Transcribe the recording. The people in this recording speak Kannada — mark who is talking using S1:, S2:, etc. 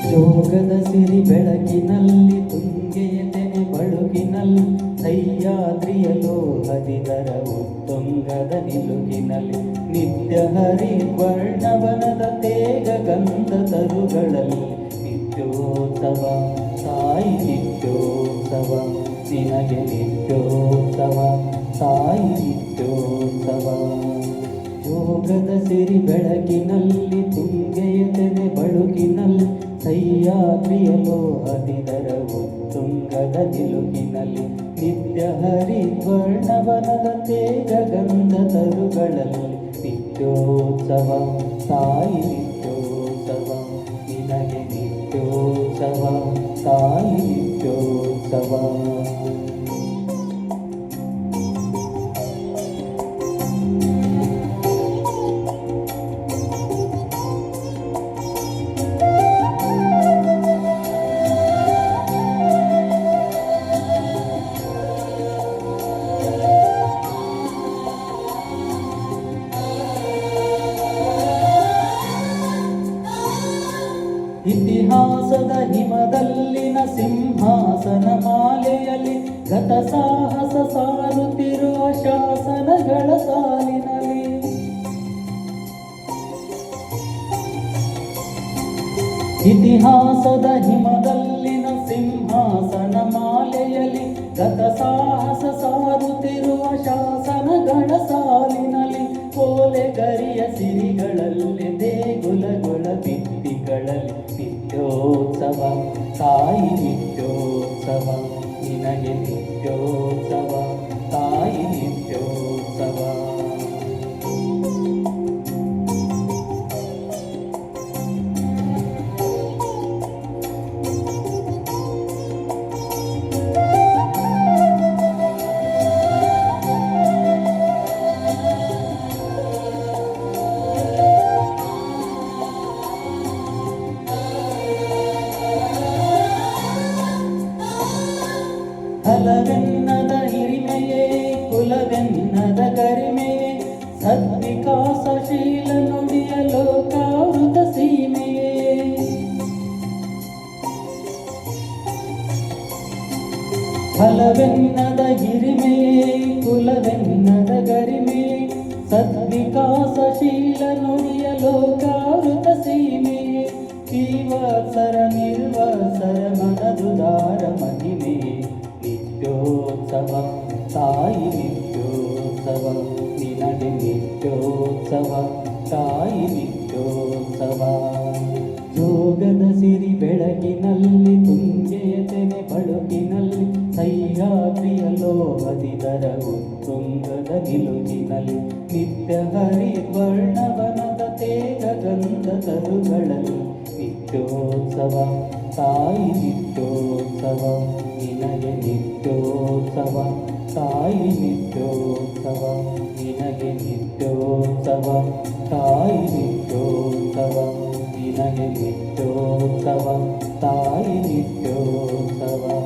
S1: ಜೋಗದ ಸಿರಿ ಬೆಳಕಿನಲ್ಲಿ ತುಂಗೆಯ ತೆನೆ ಬಳುಕಿನಲ್ಲಿ ಸಹ್ಯಾದ್ರಿಯಲೋ ಹದಿದರ ಉತ್ತುಂಗದ ನಿಲುಗಿನಲ್ಲಿ ನಿತ್ಯ ಹರಿ ವರ್ಣವನದ ತೇಗ ಗಂಧ ತರುಗಳಲ್ಲಿ ನಿತ್ಯೋತ್ಸವ ತಾಯಿ ನಿತ್ಯೋತ್ಸವ ನಿನಗೆ ನಿತ್ಯೋತ್ಸವ ತಾಯಿ ನಿತ್ಯೋತ್ಸವ. ಯೋಗದ ಸಿರಿ ಬೆಳಕಿನಲ್ಲಿ ತುಂಗೆಯ ತೆನೆ ಬಳುಕಿನಲ್ಲಿ ಸಹ್ಯಾದ್ರಿಯಲೋ ಹದಿದರ ಉತ್ತುಂಗದ ನಿಲುಕಿನಲ್ಲಿ ನಿತ್ಯ ಹರಿದ್ವರ್ಣವನದ ತೇಜ ಗಂಧ ತರುಗಳಲ್ಲಿ ನಿತ್ಯೋತ್ಸವ ತಾಯಿ ನಿತ್ಯೋತ್ಸವ ನಿನಗೆ ನಿತ್ಯೋತ್ಸವ ತಾಯಿ ನಿತ್ಯೋತ್ಸವ. ಇತಿಹಾಸದ ಹಿಮದಲ್ಲಿನ ಸಿಂಹಾಸನ ಮಾಲೆಯಲ್ಲಿ ಗತ ಸಾಹಸ ಸಾರುತ್ತಿರುವ ಶಾಸನಗಳ ಸಾಲಿನಲ್ಲಿ ಇತಿಹಾಸದ ಹಿಮದಲ್ಲಿನ ಸಿಂಹಾಸನ ಮಾಲೆಯಲ್ಲಿ ಗತ ಸಾಹಸ ಸಾರುತ್ತಿರುವ ಶಾಸನಗಳ ಸಾಲಿನಲ್ಲಿ ಕೋಲೆಗರಿಯ ಸಿರಿಗಳಲ್ಲಿ ದೇಗುಲಗಳ ಭಿತ್ತಿಗಳಲ್ಲಿ ನಿತ್ಯೋತ್ಸವ ತಾಯಿ ನಿತ್ಯೋತ್ಸವ ನಿನಗೆ ನಿತ್ಯೋತ್ಸವ ತಾಯಿ ನಿತ್ಯೋತ್ಸವ. ಫಲವೆನ್ನದ ಹಿರಿಮೆಯೇ ಕುಲವೆನ್ನದ ಗರಿಮೆಯೇ ಸದ್ವಿಕಾಸಶೀಲ ನುಡಿಯ ಲೋಕಾವೃತ ಸೀಮೆಯೇ ಫಲವೆನ್ನದ ಹಿರಿಮೆಯೇ ಕುಲವೆನ್ನದ ಗರಿಮೆಯೇ ಸದ್ವಿಕಾಸಶೀಲ ನುಡಿಯ ಲೋಕಾವೃತ ಸೀಮೆಯೇ ಜೀವತ್ಸರ ನಿರ್ವತ್ಸರ ಮನದುದಾರ ಮಹಿಮೆಯೇ ನಿತ್ಯೋತ್ಸವ ತಾಯಿ ನಿತ್ಯೋತ್ಸವ ನಿನಗೆ ನಿತ್ಯೋತ್ಸವ ತಾಯಿ ನಿತ್ಯೋತ್ಸವ. ಜೋಗದ ಸಿರಿ ಬೆಳಕಿನಲ್ಲಿ ತುಂಗೆಯ ತೆನೆ ಬಳುಕಿನಲ್ಲಿ ಸಹ್ಯಾದ್ರಿಯಲೋ ಹದಿದರ ಉತ್ತುಂಗದ ನಿಲುಗಿನಲ್ಲಿ ನಿತ್ಯ ಹರಿವರ್ಣವನದ ತೇಗ ಗಂಧ ತರುಗಳಲ್ಲಿ ನಿತ್ಯೋತ್ಸವ ತಾಯಿ ನಿತ್ಯೋತ್ಸವ ನಿನಗೆ ನಿತ್ಯೋತ್ಸವ ತಾಯಿ ನಿತ್ಯೋತ್ಸವ ನಿನಗೆ ನಿತ್ಯೋತ್ಸವ ತಾಯಿ ನಿತ್ಯೋತ್ಸವ ನಿನಗೆ ನಿತ್ಯೋತ್ಸವ ತಾಯಿ ನಿತ್ಯೋತ್ಸವ.